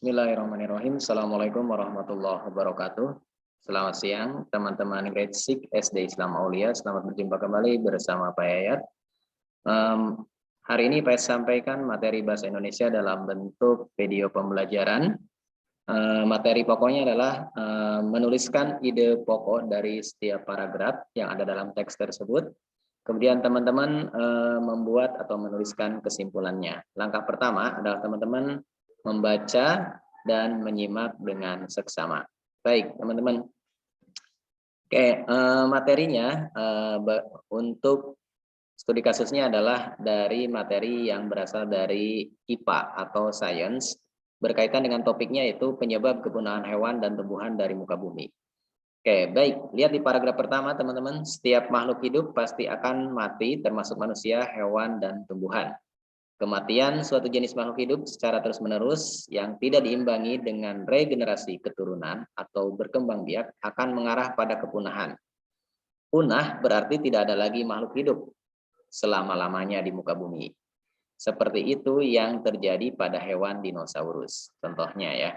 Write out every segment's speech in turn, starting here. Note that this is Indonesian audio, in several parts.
Bismillahirrahmanirrahim. Assalamualaikum warahmatullahi wabarakatuh. Selamat siang teman-teman grade 6 SD Islam Aulia. Selamat berjumpa kembali bersama Pak Yayat. Hari ini Pak Yayat sampaikan materi bahasa Indonesia dalam bentuk video pembelajaran. Materi pokoknya adalah menuliskan ide pokok dari setiap paragraf yang ada dalam teks tersebut. Kemudian teman-teman membuat atau menuliskan kesimpulannya. Langkah pertama adalah teman-teman membaca dan menyimak dengan seksama. Baik, teman-teman. Oke, materinya untuk studi kasusnya adalah dari materi yang berasal dari IPA atau Science, berkaitan dengan topiknya yaitu penyebab kepunahan hewan dan tumbuhan dari muka bumi. Oke, baik. Lihat di paragraf pertama, teman-teman. Setiap makhluk hidup pasti akan mati, termasuk manusia, hewan, dan tumbuhan. Kematian suatu jenis makhluk hidup secara terus-menerus yang tidak diimbangi dengan regenerasi keturunan atau berkembang biak akan mengarah pada kepunahan. Punah berarti tidak ada lagi makhluk hidup selama-lamanya di muka bumi. Seperti itu yang terjadi pada hewan dinosaurus. Contohnya ya.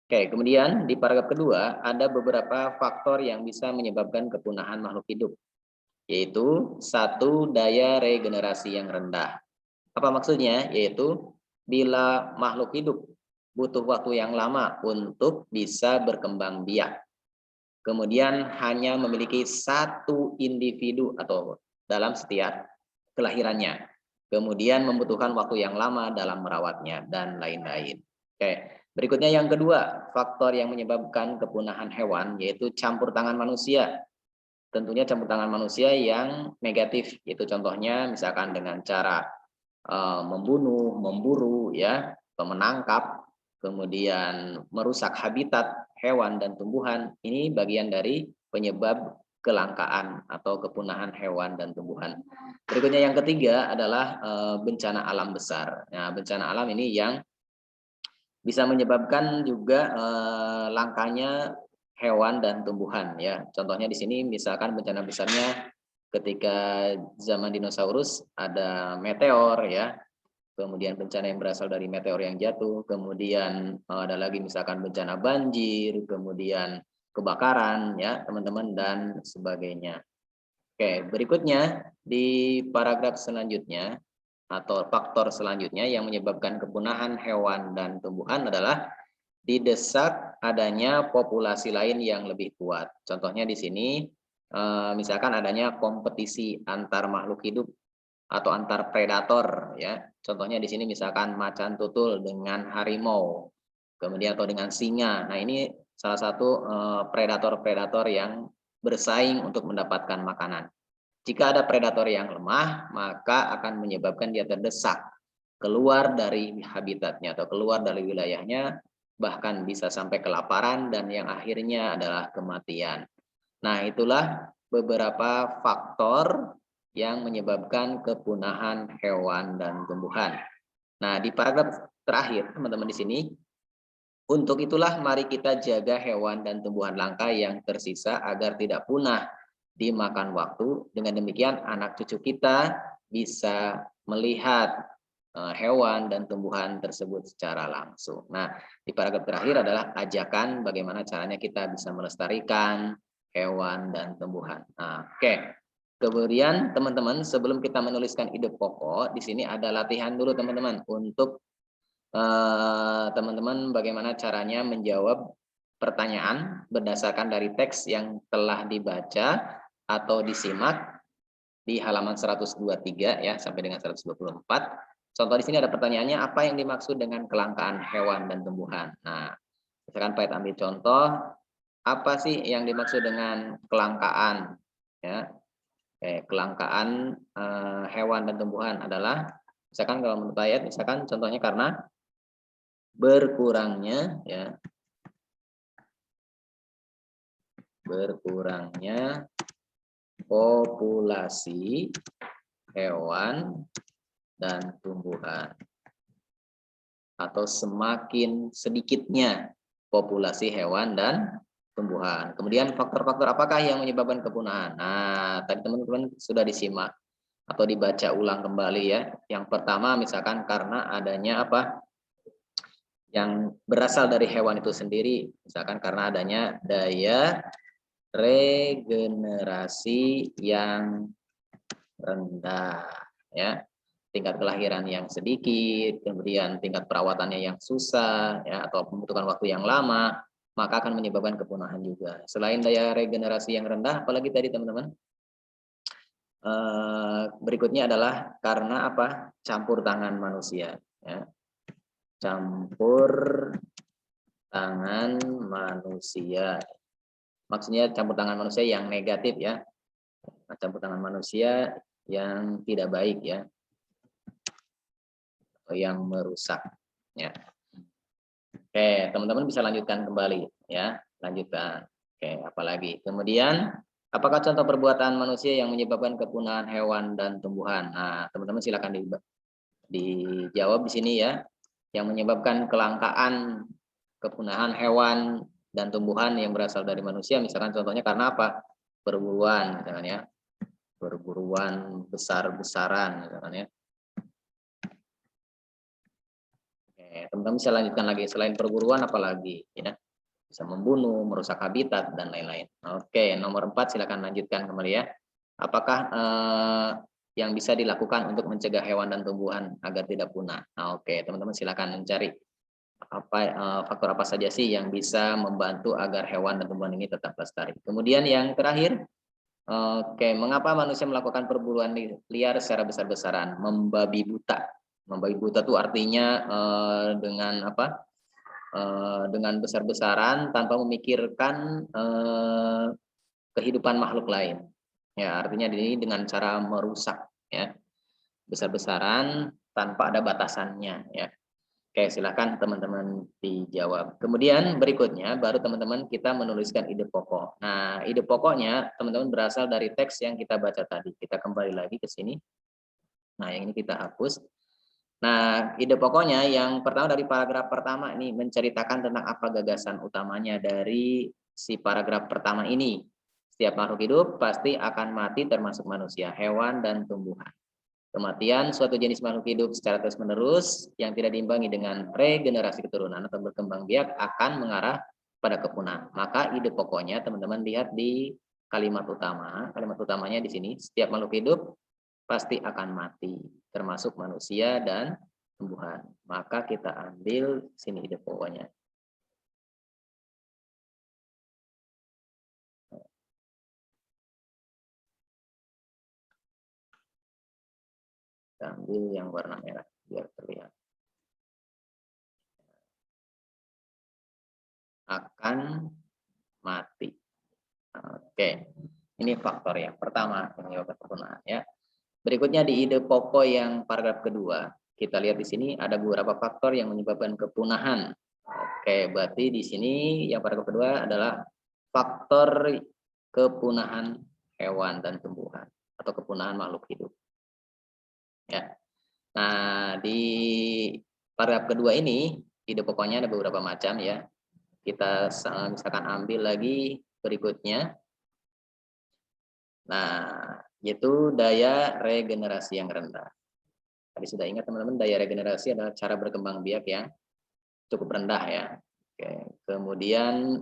Oke, kemudian di paragraf kedua ada beberapa faktor yang bisa menyebabkan kepunahan makhluk hidup. Yaitu satu, daya regenerasi yang rendah. Apa maksudnya? Yaitu bila makhluk hidup butuh waktu yang lama untuk bisa berkembang biak. Kemudian hanya memiliki satu individu atau dalam setiap kelahirannya. Kemudian membutuhkan waktu yang lama dalam merawatnya dan lain-lain. Oke, berikutnya yang kedua, faktor yang menyebabkan kepunahan hewan yaitu campur tangan manusia. Tentunya campur tangan manusia yang negatif, yaitu contohnya misalkan dengan cara membunuh, memburu, ya, menangkap, kemudian merusak habitat hewan dan tumbuhan. Ini bagian dari penyebab kelangkaan atau kepunahan hewan dan tumbuhan. Berikutnya yang ketiga adalah bencana alam besar. Nah, bencana alam ini yang bisa menyebabkan juga langkanya hewan dan tumbuhan, ya. Contohnya di sini misalkan bencana besarnya ketika zaman dinosaurus ada meteor, ya, kemudian bencana yang berasal dari meteor yang jatuh, kemudian ada lagi misalkan bencana banjir, kemudian kebakaran, ya teman-teman, dan sebagainya. Oke, berikutnya di paragraf selanjutnya atau faktor selanjutnya yang menyebabkan kepunahan hewan dan tumbuhan adalah didesak adanya populasi lain yang lebih kuat. Contohnya di sini misalkan adanya kompetisi antar makhluk hidup atau antar predator, ya. Contohnya di sini misalkan macan tutul dengan harimau, kemudian atau dengan singa. Nah, ini salah satu predator-predator yang bersaing untuk mendapatkan makanan. Jika ada predator yang lemah, maka akan menyebabkan dia terdesak keluar dari habitatnya atau keluar dari wilayahnya, bahkan bisa sampai kelaparan dan yang akhirnya adalah kematian. Nah, itulah beberapa faktor yang menyebabkan kepunahan hewan dan tumbuhan. Nah, di paragraf terakhir, teman-teman di sini, untuk itulah mari kita jaga hewan dan tumbuhan langka yang tersisa agar tidak punah dimakan waktu. Dengan demikian, anak cucu kita bisa melihat hewan dan tumbuhan tersebut secara langsung. Nah, di paragraf terakhir adalah ajakan bagaimana caranya kita bisa melestarikan hewan dan tumbuhan. Nah, oke. Kemudian teman-teman, sebelum kita menuliskan ide pokok, di sini ada latihan dulu teman-teman untuk teman-teman bagaimana caranya menjawab pertanyaan berdasarkan dari teks yang telah dibaca atau disimak di halaman 123 ya sampai dengan 124. Contoh di sini ada pertanyaannya, apa yang dimaksud dengan kelangkaan hewan dan tumbuhan? Nah, misalkan Pak ambil contoh, apa sih yang dimaksud dengan kelangkaan? Ya, kelangkaan hewan dan tumbuhan adalah, misalkan kalau menurut ayat, misalkan contohnya karena berkurangnya populasi hewan dan tumbuhan, atau semakin sedikitnya populasi hewan dan tumbuhan. Kemudian faktor-faktor apakah yang menyebabkan kepunahan? Nah, tadi teman-teman sudah disimak atau dibaca ulang kembali ya. Yang pertama misalkan karena adanya apa? yang berasal dari hewan itu sendiri, misalkan karena adanya daya regenerasi yang rendah, ya, tingkat kelahiran yang sedikit, kemudian tingkat perawatannya yang susah, ya, atau membutuhkan waktu yang lama, maka akan menyebabkan kepunahan juga. Selain daya regenerasi yang rendah, apalagi tadi teman-teman? Berikutnya adalah karena apa? Campur tangan manusia, ya. Campur tangan manusia, maksudnya campur tangan manusia yang negatif, ya. Campur tangan manusia yang tidak baik, ya, atau yang merusak, ya. Oke, teman-teman bisa lanjutkan kembali, ya, lanjutkan. Oke, apalagi kemudian apakah contoh perbuatan manusia yang menyebabkan kepunahan hewan dan tumbuhan? Nah, teman-teman silakan dijawab di sini, ya, yang menyebabkan kelangkaan kepunahan hewan dan tumbuhan yang berasal dari manusia, misalkan contohnya karena apa? Perburuan, misalkan, ya, perburuan besar-besaran, misalkan, ya. Oke, teman-teman bisa lanjutkan lagi, selain perburuan apalagi, ya, bisa membunuh, merusak habitat dan lain-lain. Oke, nomor 4 silakan lanjutkan kembali, ya. Apakah yang bisa dilakukan untuk mencegah hewan dan tumbuhan agar tidak punah? Nah, oke, teman-teman silakan mencari apa faktor apa saja sih yang bisa membantu agar hewan dan tumbuhan ini tetap lestari. Kemudian yang terakhir, oke, mengapa manusia melakukan perburuan liar secara besar-besaran? Membabi buta. Membabi buta itu artinya dengan apa? Dengan besar-besaran tanpa memikirkan kehidupan makhluk lain. Ya, artinya ini dengan cara merusak, ya, besar-besaran tanpa ada batasannya, ya. Oke, silakan teman-teman dijawab. Kemudian berikutnya baru teman-teman kita menuliskan ide pokok. Nah, ide pokoknya teman-teman berasal dari teks yang kita baca tadi. Kita kembali lagi ke sini. Nah, yang ini kita hapus. Nah, ide pokoknya yang pertama dari paragraf pertama ini menceritakan tentang apa gagasan utamanya dari si paragraf pertama ini. Setiap makhluk hidup pasti akan mati termasuk manusia, hewan, dan tumbuhan. Kematian suatu jenis makhluk hidup secara terus-menerus yang tidak diimbangi dengan regenerasi keturunan atau berkembang biak akan mengarah pada kepunahan. Maka ide pokoknya teman-teman lihat di kalimat utama. Kalimat utamanya di sini, setiap makhluk hidup pasti akan mati, termasuk manusia dan tumbuhan. Maka kita ambil sini ide pokoknya. Kita ambil yang warna merah biar terlihat. Akan mati. Oke, ini faktor yang pertama yang menyebabkan kepunahan, ya. Berikutnya di ide pokok yang paragraf kedua, kita lihat di sini ada beberapa faktor yang menyebabkan kepunahan. Oke, berarti di sini yang paragraf kedua adalah faktor kepunahan hewan dan tumbuhan atau kepunahan makhluk hidup. Ya. Nah, di paragraf kedua ini ide pokoknya ada beberapa macam, ya. Kita misalkan ambil lagi berikutnya. Nah, yaitu daya regenerasi yang rendah. Tadi sudah ingat teman-teman, daya regenerasi adalah cara berkembang biak yang cukup rendah, ya. Oke. Kemudian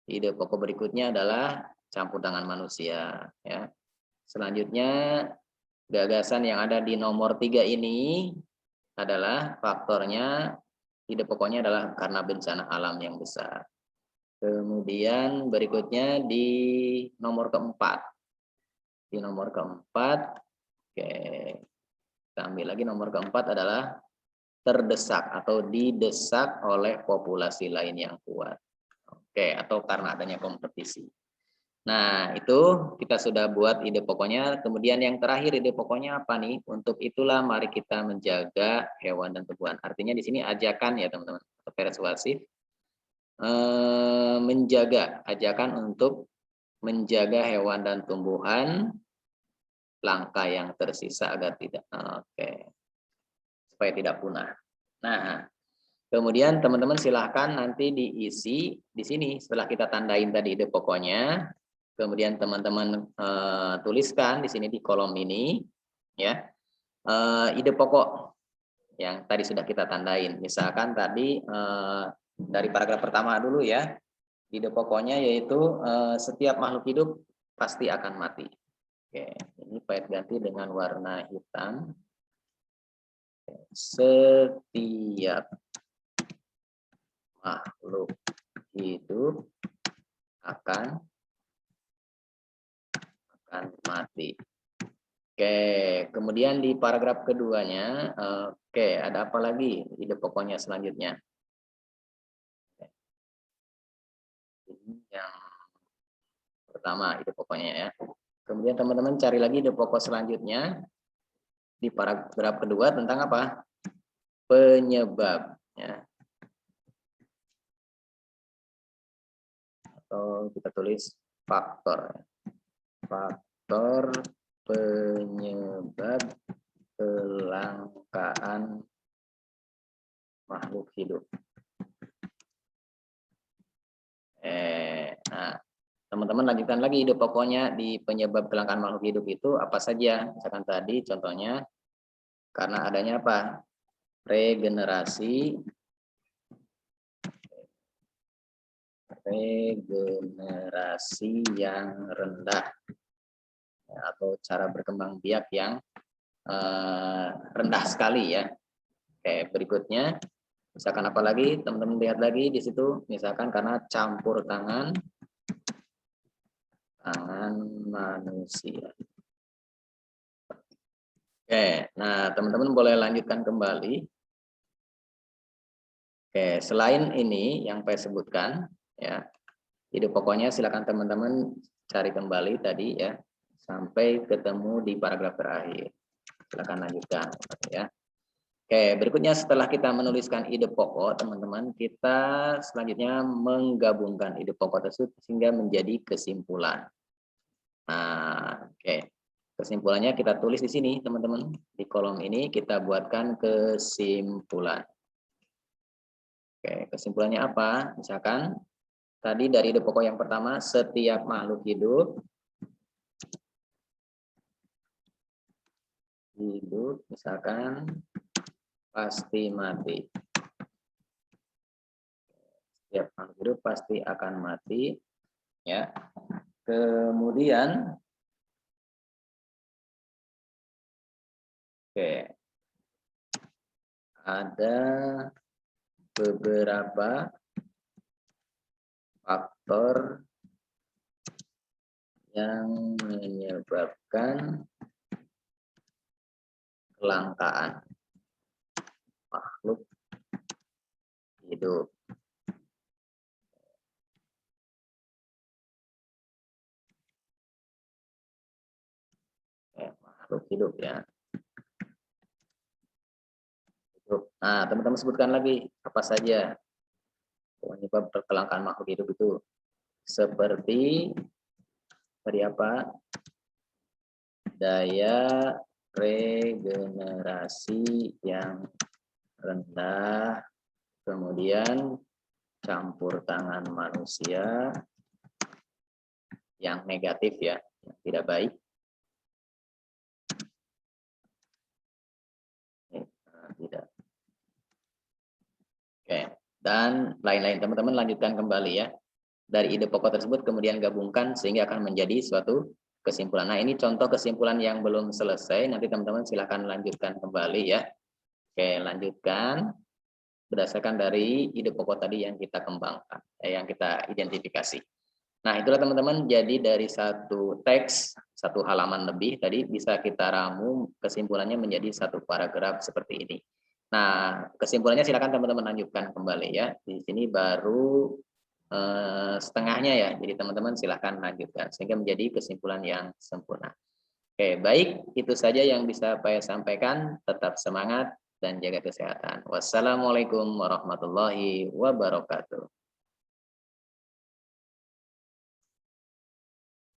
ide pokok berikutnya adalah campur tangan manusia, ya. Selanjutnya gagasan yang ada di nomor 3 ini adalah faktornya, ide pokoknya adalah karena bencana alam yang besar. Kemudian berikutnya di nomor keempat. Di nomor keempat, oke, kita ambil lagi nomor keempat adalah terdesak atau didesak oleh populasi lain yang kuat. Oke, atau karena adanya kompetisi. Nah, itu kita sudah buat ide pokoknya. Kemudian yang terakhir ide pokoknya apa nih? Untuk itulah mari kita menjaga hewan dan tumbuhan. Artinya di sini ajakan, ya teman-teman, persuasif, menjaga, ajakan untuk menjaga hewan dan tumbuhan langka yang tersisa agar tidak, supaya tidak punah. Nah, kemudian teman-teman silahkan nanti diisi di sini setelah kita tandain tadi ide pokoknya. Kemudian teman-teman tuliskan di sini di kolom ini, ya, ide pokok yang tadi sudah kita tandain. Misalkan tadi dari paragraf pertama dulu ya, ide pokoknya yaitu setiap makhluk hidup pasti akan mati. Oke, ini Pak ganti dengan warna hitam. Setiap makhluk hidup akan mati. Oke, kemudian di paragraf keduanya, oke, ada apa lagi ide pokoknya selanjutnya? Ini yang pertama ide pokoknya ya. Kemudian teman-teman cari lagi ide pokok selanjutnya di paragraf kedua tentang apa? Penyebab. Ya. Atau kita tulis faktor. Faktor penyebab kelangkaan makhluk hidup. Nah, teman-teman lanjutkan lagi ide pokoknya di penyebab kelangkaan makhluk hidup itu apa saja? Misalkan tadi contohnya karena adanya apa? Regenerasi yang rendah atau cara berkembang biak yang rendah sekali ya. Oke, berikutnya misalkan apa lagi? Teman-teman lihat lagi di situ, misalkan karena campur tangan manusia. Oke, nah teman-teman boleh lanjutkan kembali. Oke, selain ini yang saya sebutkan ya, ide pokoknya silakan teman-teman cari kembali tadi ya sampai ketemu di paragraf terakhir. Silakan lanjutkan ya. Oke, berikutnya setelah kita menuliskan ide pokok, teman-teman, kita selanjutnya menggabungkan ide pokok tersebut sehingga menjadi kesimpulan. Nah, oke. Kesimpulannya kita tulis di sini, teman-teman. Di kolom ini kita buatkan kesimpulan. Oke, kesimpulannya apa? Misalkan tadi dari ide pokok yang pertama, setiap makhluk hidup misalkan pasti mati. Setiap makhluk hidup pasti akan mati, ya. Kemudian, oke, ada beberapa faktor yang menyebabkan kelangkaan makhluk hidup. Makhluk hidup ya. Nah, teman-teman sebutkan lagi apa saja penyebab kelangkaan makhluk hidup itu. Seperti apa? Daya regenerasi yang rendah, kemudian campur tangan manusia yang negatif ya, yang tidak baik. Tidak. Oke, dan lain-lain. Teman-teman lanjutkan kembali ya. Dari ide pokok tersebut kemudian gabungkan sehingga akan menjadi suatu kesimpulan. Nah, ini contoh kesimpulan yang belum selesai. Nanti teman-teman silakan lanjutkan kembali ya. Oke, lanjutkan berdasarkan dari ide pokok tadi yang kita kembangkan, yang kita identifikasi. Nah, itulah teman-teman, jadi dari satu teks, satu halaman lebih tadi bisa kita ramu kesimpulannya menjadi satu paragraf seperti ini. Nah, kesimpulannya silakan teman-teman lanjutkan kembali ya. Di sini baru setengahnya ya, jadi teman-teman silakan lanjutkan sehingga menjadi kesimpulan yang sempurna. Oke, baik, itu saja yang bisa saya sampaikan. Tetap semangat dan jaga kesehatan. Wassalamualaikum warahmatullahi wabarakatuh.